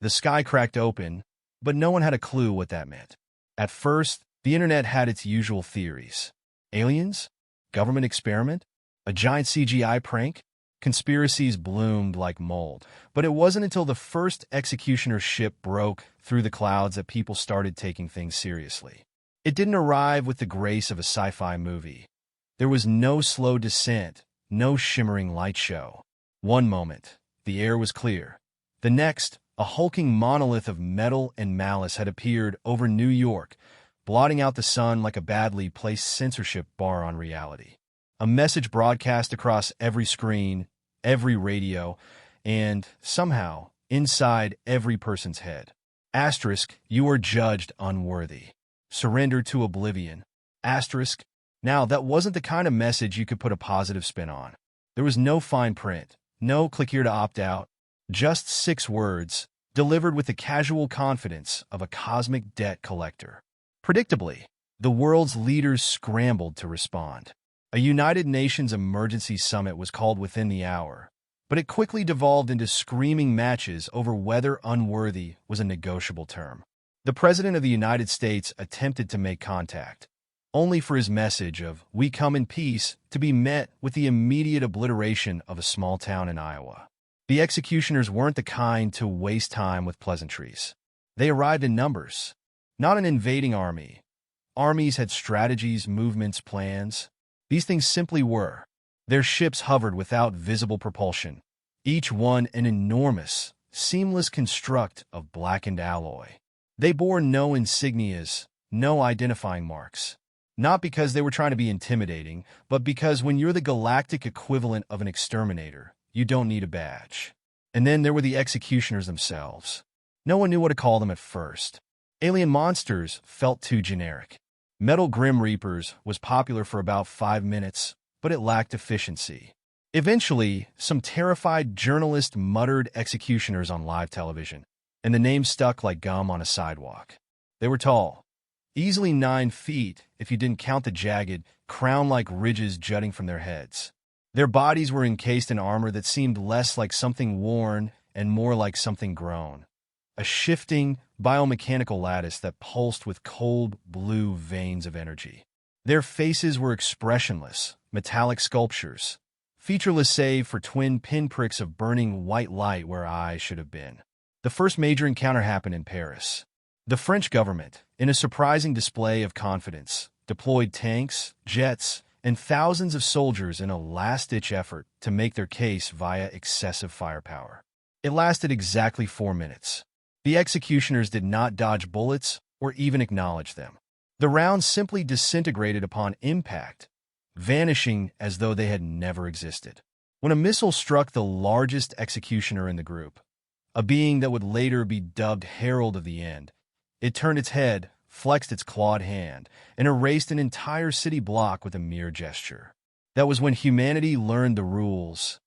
The sky cracked open, but no one had a clue what that meant. At first, the internet had its usual theories. Aliens? Government experiment? A giant CGI prank? Conspiracies bloomed like mold, but it wasn't until the first executioner ship broke through the clouds that people started taking things seriously. It didn't arrive with the grace of a sci-fi movie. There was no slow descent, no shimmering light show. One moment, the air was clear. The next, a hulking monolith of metal and malice had appeared over New York, blotting out the sun like a badly placed censorship bar on reality. A message broadcast across every screen, every radio, and, somehow, inside every person's head. Asterisk, you are judged unworthy. Surrender to oblivion. Asterisk, now that wasn't the kind of message you could put a positive spin on. There was no fine print, no click here to opt out, just 6 words, delivered with the casual confidence of a cosmic debt collector. Predictably, the world's leaders scrambled to respond. A United Nations emergency summit was called within the hour, but it quickly devolved into screaming matches over whether unworthy was a negotiable term. The President of the United States attempted to make contact, only for his message of "We come in peace" to be met with the immediate obliteration of a small town in Iowa. The executioners weren't the kind to waste time with pleasantries. They arrived in numbers, not an invading army. Armies had strategies, movements, plans. These things simply were. Their ships hovered without visible propulsion, each one an enormous, seamless construct of blackened alloy. They bore no insignias, no identifying marks. Not because they were trying to be intimidating, but because when you're the galactic equivalent of an exterminator, you don't need a badge. And then there were the executioners themselves. No one knew what to call them at first. Alien monsters felt too generic. Metal Grim Reapers was popular for about 5 minutes, but it lacked efficiency. Eventually, some terrified journalist muttered executioners on live television, and the name stuck like gum on a sidewalk. They were tall, easily 9 feet if you didn't count the jagged, crown-like ridges jutting from their heads. Their bodies were encased in armor that seemed less like something worn and more like something grown. A shifting, biomechanical lattice that pulsed with cold, blue veins of energy. Their faces were expressionless, metallic sculptures, featureless save for twin pinpricks of burning white light where eyes should have been. The first major encounter happened in Paris. The French government, in a surprising display of confidence, deployed tanks, jets, and thousands of soldiers in a last-ditch effort to make their case via excessive firepower. It lasted exactly 4 minutes. The executioners did not dodge bullets or even acknowledge them. The rounds simply disintegrated upon impact, vanishing as though they had never existed. When a missile struck the largest executioner in the group, a being that would later be dubbed Herald of the End, it turned its head, flexed its clawed hand, and erased an entire city block with a mere gesture. That was when humanity learned the rules.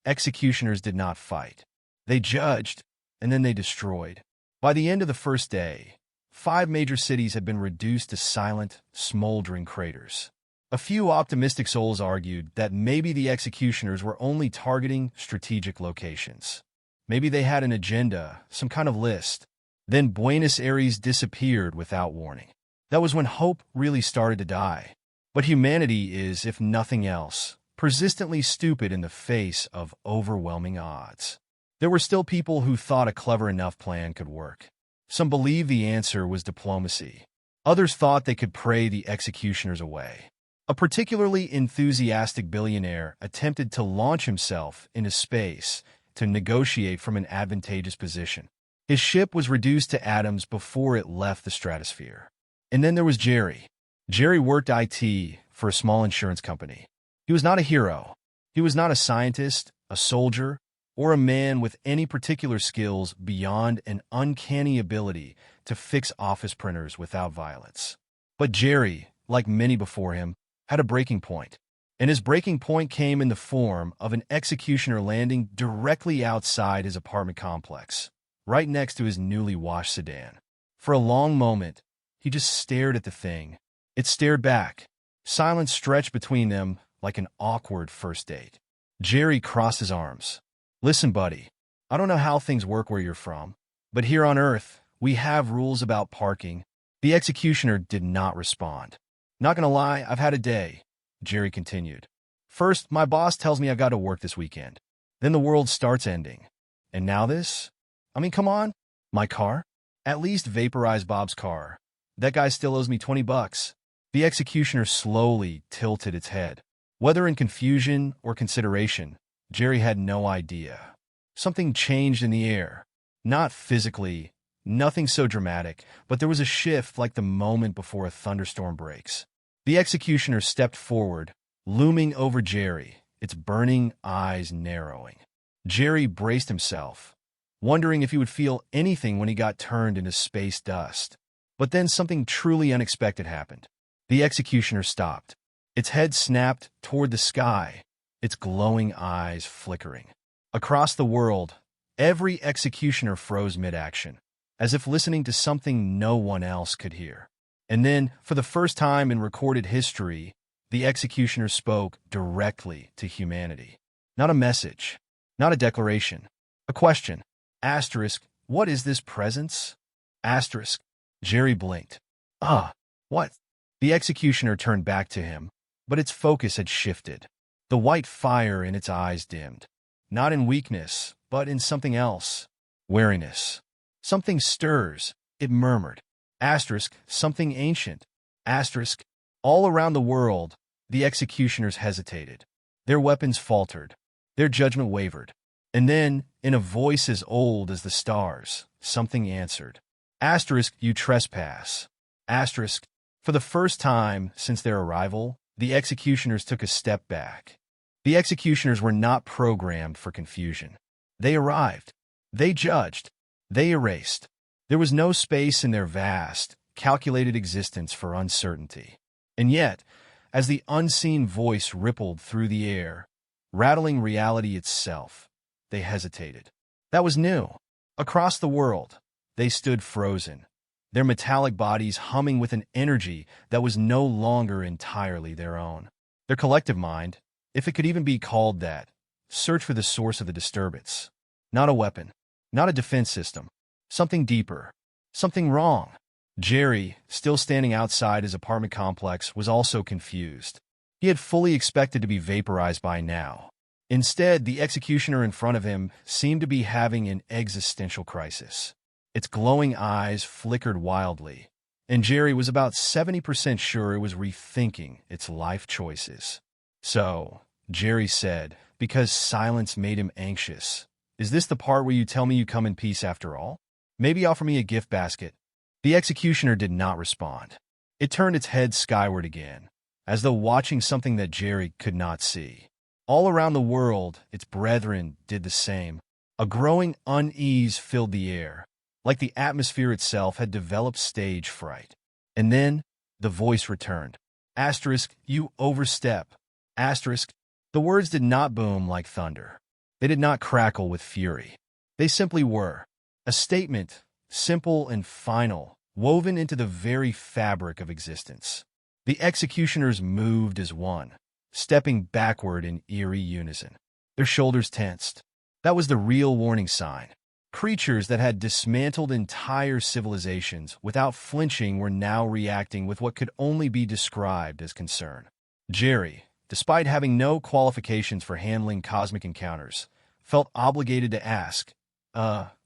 Executioners did not fight. They judged, and then they destroyed. By the end of the first day, 5 major cities had been reduced to silent, smoldering craters. A few optimistic souls argued that maybe the executioners were only targeting strategic locations. Maybe they had an agenda, some kind of list. Then Buenos Aires disappeared without warning. That was when hope really started to die. But humanity is, if nothing else, persistently stupid in the face of overwhelming odds. There were still people who thought a clever enough plan could work. Some believed the answer was diplomacy. Others thought they could pray the executioners away. A particularly enthusiastic billionaire attempted to launch himself into space to negotiate from an advantageous position. His ship was reduced to atoms before it left the stratosphere. And then there was Jerry. Jerry worked IT for a small insurance company. He was not a hero. He was not a scientist, a soldier, or a man with any particular skills beyond an uncanny ability to fix office printers without violence. But Jerry, like many before him, had a breaking point. And his breaking point came in the form of an executioner landing directly outside his apartment complex, right next to his newly washed sedan. For a long moment, he just stared at the thing. It stared back. Silence stretched between them like an awkward first date. Jerry crossed his arms. "Listen, buddy, I don't know how things work where you're from, But here on Earth, we have rules about parking. The executioner did not respond. Not gonna lie, I've had a day, Jerry continued. First, my boss tells me I got to work this weekend. Then the world starts ending. And now this? I mean, come on. My car? At least vaporize Bob's car. That guy still owes me $20. The executioner slowly tilted its head. Whether in confusion or consideration, Jerry had no idea. Something changed in the air. Not physically, nothing so dramatic, but there was a shift like the moment before a thunderstorm breaks. The executioner stepped forward, looming over Jerry, its burning eyes narrowing. Jerry braced himself, wondering if he would feel anything when he got turned into space dust. But then something truly unexpected happened. The executioner stopped. Its head snapped toward the sky, its glowing eyes flickering. Across the world, every executioner froze mid-action, as if listening to something no one else could hear. And then, for the first time in recorded history, the executioner spoke directly to humanity. Not a message, not a declaration, a question. Asterisk, what is this presence? Asterisk. Jerry blinked. What? The executioner turned back to him, but its focus had shifted. The white fire in its eyes dimmed. Not in weakness, but in something else. Wariness. Something stirs, it murmured. Asterisk, something ancient. Asterisk. All around the world, the executioners hesitated. Their weapons faltered. Their judgment wavered. And then, in a voice as old as the stars, something answered. Asterisk, you trespass. Asterisk. For the first time since their arrival, the executioners took a step back. The executioners were not programmed for confusion. They arrived. They judged. They erased. There was no space in their vast, calculated existence for uncertainty. And yet, as the unseen voice rippled through the air, rattling reality itself, they hesitated. That was new. Across the world, they stood frozen, their metallic bodies humming with an energy that was no longer entirely their own. Their collective mind, if it could even be called that, searched for the source of the disturbance. Not a weapon, not a defense system, something deeper, something wrong. Jerry, still standing outside his apartment complex, was also confused. He had fully expected to be vaporized by now. Instead, the executioner in front of him seemed to be having an existential crisis. Its glowing eyes flickered wildly, and Jerry was about 70% sure it was rethinking its life choices. So, Jerry said, because silence made him anxious, is this the part where you tell me you come in peace after all? Maybe offer me a gift basket. The executioner did not respond. It turned its head skyward again, as though watching something that Jerry could not see. All around the world, its brethren did the same. A growing unease filled the air, like the atmosphere itself had developed stage fright. And then, the voice returned. Asterisk, you overstep. Asterisk. The words did not boom like thunder. They did not crackle with fury. They simply were. A statement, simple and final, woven into the very fabric of existence. The executioners moved as one, stepping backward in eerie unison. Their shoulders tensed. That was the real warning sign. Creatures that had dismantled entire civilizations without flinching were now reacting with what could only be described as concern. Jerry, despite having no qualifications for handling cosmic encounters, felt obligated to ask,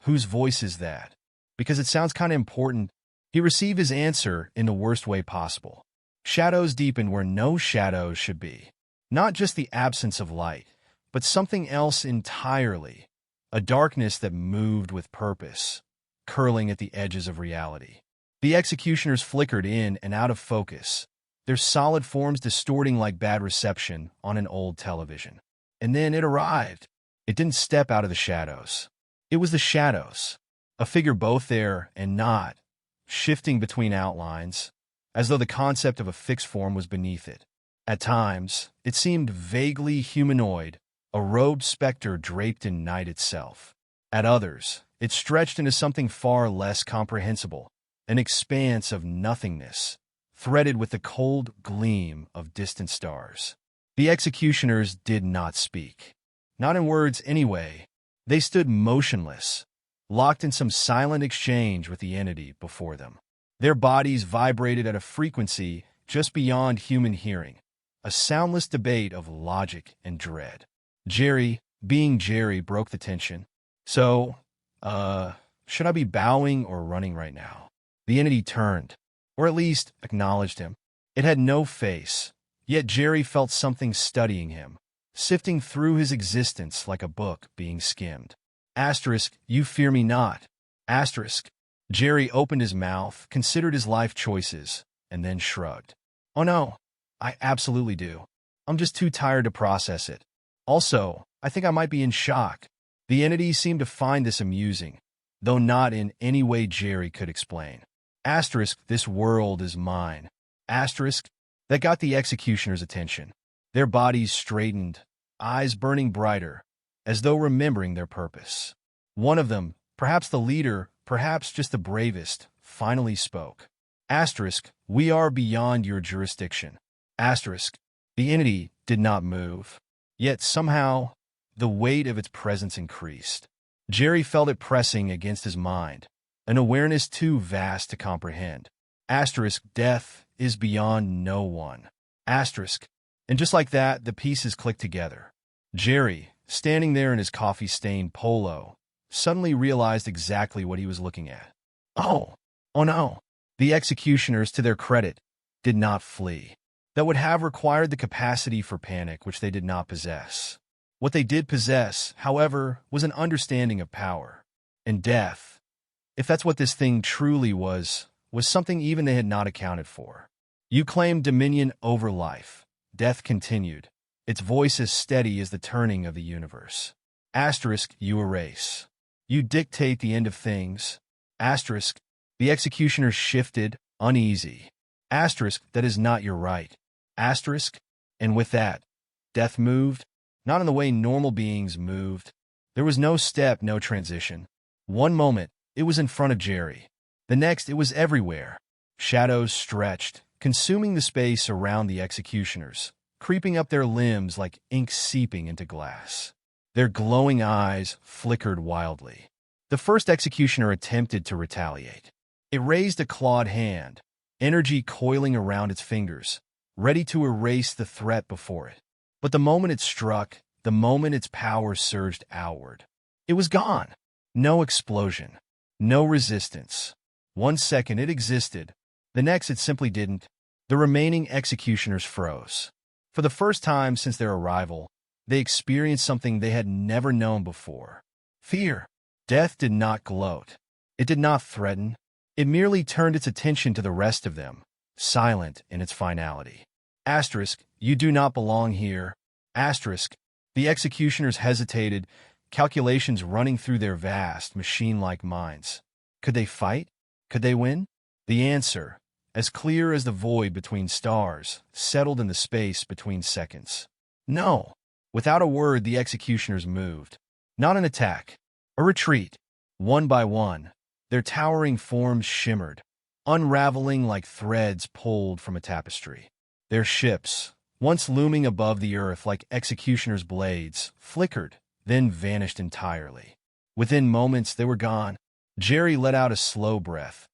whose voice is that? Because it sounds kind of important. He received his answer in the worst way possible. Shadows deepened where no shadows should be. Not just the absence of light, but something else entirely. A darkness that moved with purpose, curling at the edges of reality. The executioners flickered in and out of focus, their solid forms distorting like bad reception on an old television. And then it arrived. It didn't step out of the shadows. It was the shadows, a figure both there and not, shifting between outlines, as though the concept of a fixed form was beneath it. At times, it seemed vaguely humanoid, a robed specter draped in night itself. At others, it stretched into something far less comprehensible, an expanse of nothingness, threaded with the cold gleam of distant stars. The executioners did not speak. Not in words anyway. They stood motionless, locked in some silent exchange with the entity before them. Their bodies vibrated at a frequency just beyond human hearing, a soundless debate of logic and dread. Jerry, being Jerry, broke the tension. So, should I be bowing or running right now? The entity turned, or at least acknowledged him. It had no face, yet Jerry felt something studying him, sifting through his existence like a book being skimmed. Asterisk, you fear me not. Asterisk. Jerry opened his mouth, considered his life choices, and then shrugged. Oh no, I absolutely do. I'm just too tired to process it. Also, I think I might be in shock. The entity seemed to find this amusing, though not in any way Jerry could explain. Asterisk, this world is mine. Asterisk, that got the executioner's attention. Their bodies straightened, eyes burning brighter, as though remembering their purpose. One of them, perhaps the leader, perhaps just the bravest, finally spoke. Asterisk, we are beyond your jurisdiction. Asterisk, the entity did not move. Yet somehow, the weight of its presence increased. Jerry felt it pressing against his mind, an awareness too vast to comprehend. Asterisk, death is beyond no one. Asterisk, and just like that, the pieces clicked together. Jerry, standing there in his coffee-stained polo, suddenly realized exactly what he was looking at. Oh no. The executioners, to their credit, did not flee. That would have required the capacity for panic, which they did not possess. What they did possess, however, was an understanding of power. And death, if that's what this thing truly was something even they had not accounted for. You claimed dominion over life. Death continued, its voice as steady as the turning of the universe. Asterisk, you erase. You dictate the end of things. Asterisk, the executioners shifted, uneasy. Asterisk, that is not your right. Asterisk, and with that, death moved, not in the way normal beings moved. There was no step, no transition. One moment, it was in front of Jerry. The next, it was everywhere. Shadows stretched, consuming the space around the executioners, creeping up their limbs like ink seeping into glass. Their glowing eyes flickered wildly. The first executioner attempted to retaliate. It raised a clawed hand, energy coiling around its fingers, ready to erase the threat before it. But the moment it struck, the moment its power surged outward, it was gone. No explosion, no resistance. 1 second it existed, the next it simply didn't. The remaining executioners froze. For the first time since their arrival, they experienced something they had never known before. Fear. Death did not gloat. It did not threaten. It merely turned its attention to the rest of them, silent in its finality. Asterisk, you do not belong here. Asterisk, the executioners hesitated, calculations running through their vast, machine-like minds. Could they fight? Could they win? The answer, as clear as the void between stars, settled in the space between seconds. No. Without a word, the executioners moved. Not an attack, a retreat. One by one, their towering forms shimmered, unraveling like threads pulled from a tapestry. Their ships, once looming above the earth like executioners' blades, flickered, then vanished entirely. Within moments, they were gone. Jerry let out a slow breath,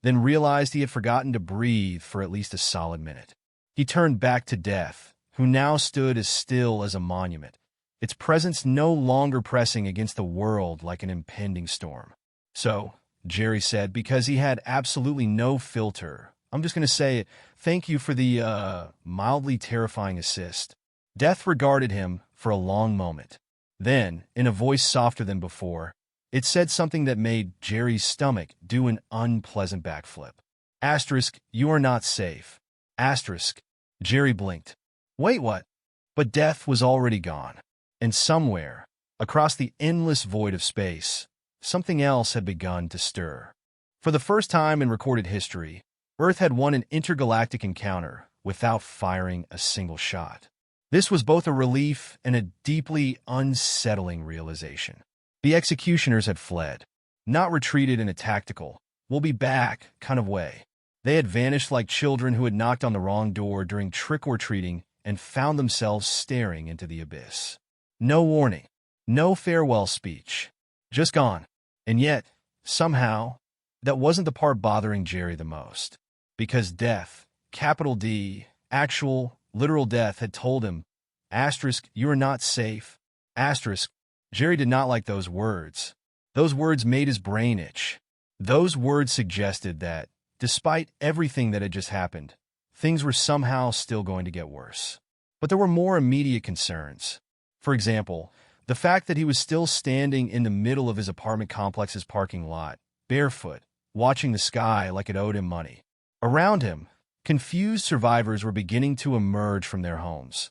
then realized he had forgotten to breathe for at least a solid minute. He turned back to Death, who now stood as still as a monument, its presence no longer pressing against the world like an impending storm. So, Jerry said, because he had absolutely no filter, I'm just going to say, thank you for the, mildly terrifying assist. Death regarded him for a long moment. Then, in a voice softer than before, it said something that made Jerry's stomach do an unpleasant backflip. Asterisk, you are not safe. Asterisk. Jerry blinked. Wait, what? But Death was already gone. And somewhere, across the endless void of space, something else had begun to stir. For the first time in recorded history, Earth had won an intergalactic encounter without firing a single shot. This was both a relief and a deeply unsettling realization. The executioners had fled, not retreated in a tactical, we'll be back kind of way. They had vanished like children who had knocked on the wrong door during trick-or-treating and found themselves staring into the abyss. No warning, no farewell speech, just gone. And yet, somehow, that wasn't the part bothering Jerry the most. Because death, capital D, actual, literal death had told him, asterisk, you are not safe, asterisk. Jerry did not like those words. Those words made his brain itch. Those words suggested that, despite everything that had just happened, things were somehow still going to get worse. But there were more immediate concerns. For example, the fact that he was still standing in the middle of his apartment complex's parking lot, barefoot, watching the sky like it owed him money. Around him, confused survivors were beginning to emerge from their homes,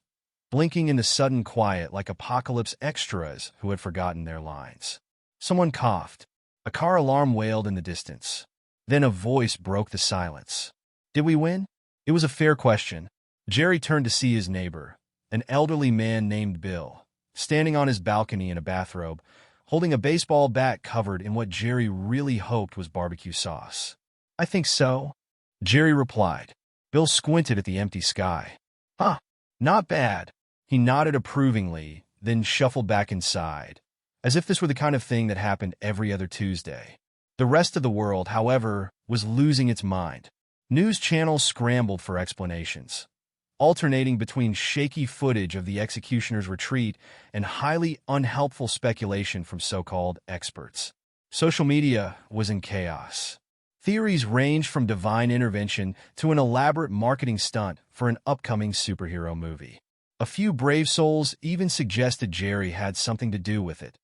blinking in the sudden quiet like apocalypse extras who had forgotten their lines. Someone coughed. A car alarm wailed in the distance. Then a voice broke the silence. Did we win? It was a fair question. Jerry turned to see his neighbor, an elderly man named Bill, standing on his balcony in a bathrobe, holding a baseball bat covered in what Jerry really hoped was barbecue sauce. I think so, Jerry replied. Bill squinted at the empty sky. Huh, not bad. He nodded approvingly, then shuffled back inside, as if this were the kind of thing that happened every other Tuesday. The rest of the world, however, was losing its mind. News channels scrambled for explanations, alternating between shaky footage of the executioner's retreat and highly unhelpful speculation from so-called experts. Social media was in chaos. Theories ranged from divine intervention to an elaborate marketing stunt for an upcoming superhero movie. A few brave souls even suggested Jerry had something to do with it,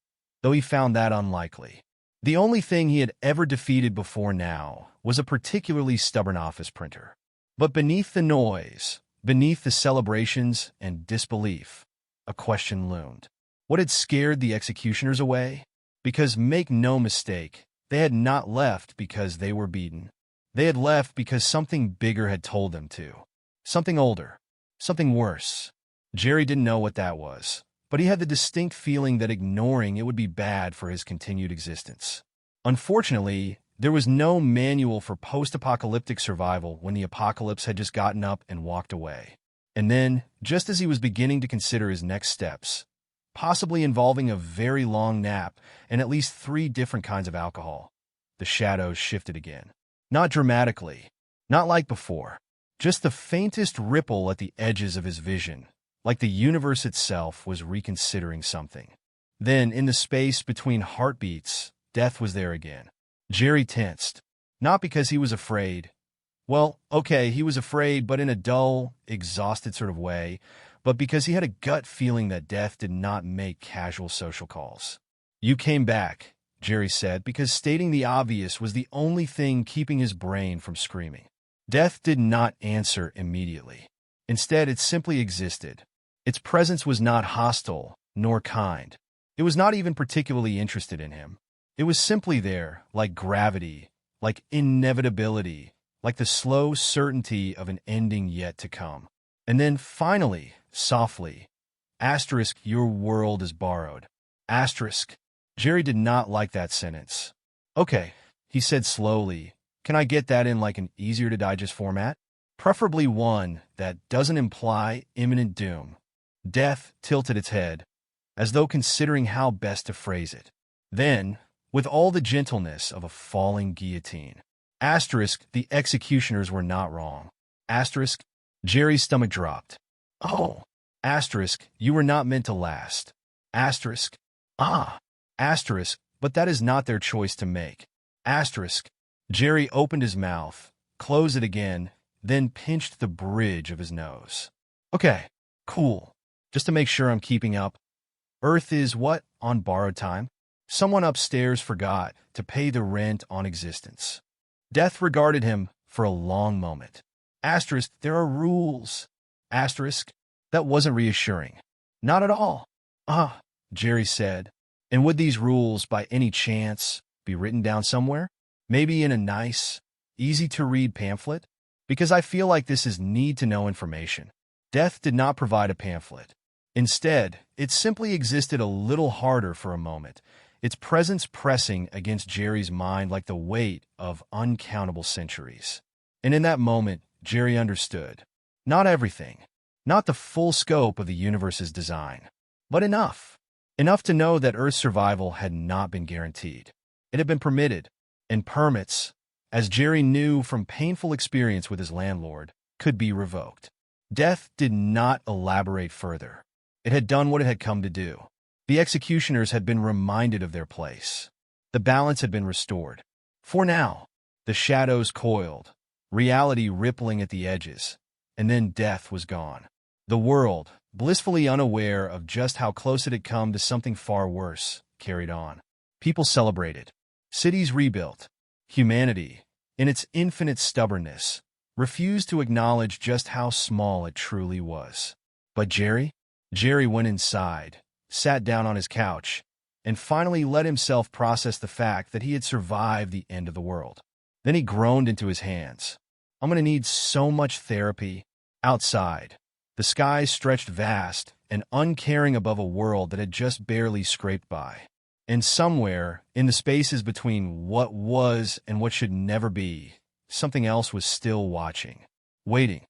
though he found that unlikely. The only thing he had ever defeated before now was a particularly stubborn office printer. But beneath the noise, beneath the celebrations and disbelief, a question loomed. What had scared the executioners away? Because make no mistake, they had not left because they were beaten. They had left because something bigger had told them to. Something older. Something worse. Jerry didn't know what that was, but he had the distinct feeling that ignoring it would be bad for his continued existence. Unfortunately, there was no manual for post-apocalyptic survival when the apocalypse had just gotten up and walked away. And then, just as he was beginning to consider his next steps, possibly involving a very long nap and at least 3 different kinds of alcohol, the shadows shifted again. Not dramatically, not like before, just the faintest ripple at the edges of his vision, like the universe itself was reconsidering something. Then, in the space between heartbeats, death was there again. Jerry tensed, not because he was afraid. Well, okay, he was afraid, but in a dull, exhausted sort of way, but because he had a gut feeling that death did not make casual social calls. You came back, Jerry said, because stating the obvious was the only thing keeping his brain from screaming. Death did not answer immediately. Instead, it simply existed. Its presence was not hostile, nor kind. It was not even particularly interested in him. It was simply there, like gravity, like inevitability, like the slow certainty of an ending yet to come. And then, finally, softly, asterisk, your world is borrowed. Asterisk. Jerry did not like that sentence. Okay, he said slowly, can I get that in like an easier-to-digest format? Preferably one that doesn't imply imminent doom. Death tilted its head, as though considering how best to phrase it. Then, with all the gentleness of a falling guillotine, asterisk, the executioners were not wrong. Asterisk, Jerry's stomach dropped. Oh, asterisk, you were not meant to last. Asterisk, asterisk, but that is not their choice to make. Asterisk, Jerry opened his mouth, closed it again, then pinched the bridge of his nose. Okay, cool. Just to make sure I'm keeping up. Earth is what, on borrowed time? Someone upstairs forgot to pay the rent on existence. Death regarded him for a long moment. Asterisk, there are rules. Asterisk, that wasn't reassuring. Not at all. Jerry said. And would these rules, by any chance, be written down somewhere? Maybe in a nice, easy-to-read pamphlet? Because I feel like this is need-to-know information. Death did not provide a pamphlet. Instead, it simply existed a little harder for a moment, its presence pressing against Jerry's mind like the weight of uncountable centuries. And in that moment, Jerry understood. Not everything. Not the full scope of the universe's design. But enough. Enough to know that Earth's survival had not been guaranteed. It had been permitted, and permits, as Jerry knew from painful experience with his landlord, could be revoked. Death did not elaborate further. It had done what it had come to do. The executioners had been reminded of their place. The balance had been restored. For now, the shadows coiled, reality rippling at the edges, and then death was gone. The world, blissfully unaware of just how close it had come to something far worse, carried on. People celebrated. Cities rebuilt. Humanity, in its infinite stubbornness, refused to acknowledge just how small it truly was. But Jerry went inside, sat down on his couch, and finally let himself process the fact that he had survived the end of the world. Then he groaned into his hands. I'm going to need so much therapy. Outside, the skies stretched vast and uncaring above a world that had just barely scraped by. And somewhere, in the spaces between what was and what should never be, something else was still watching, waiting.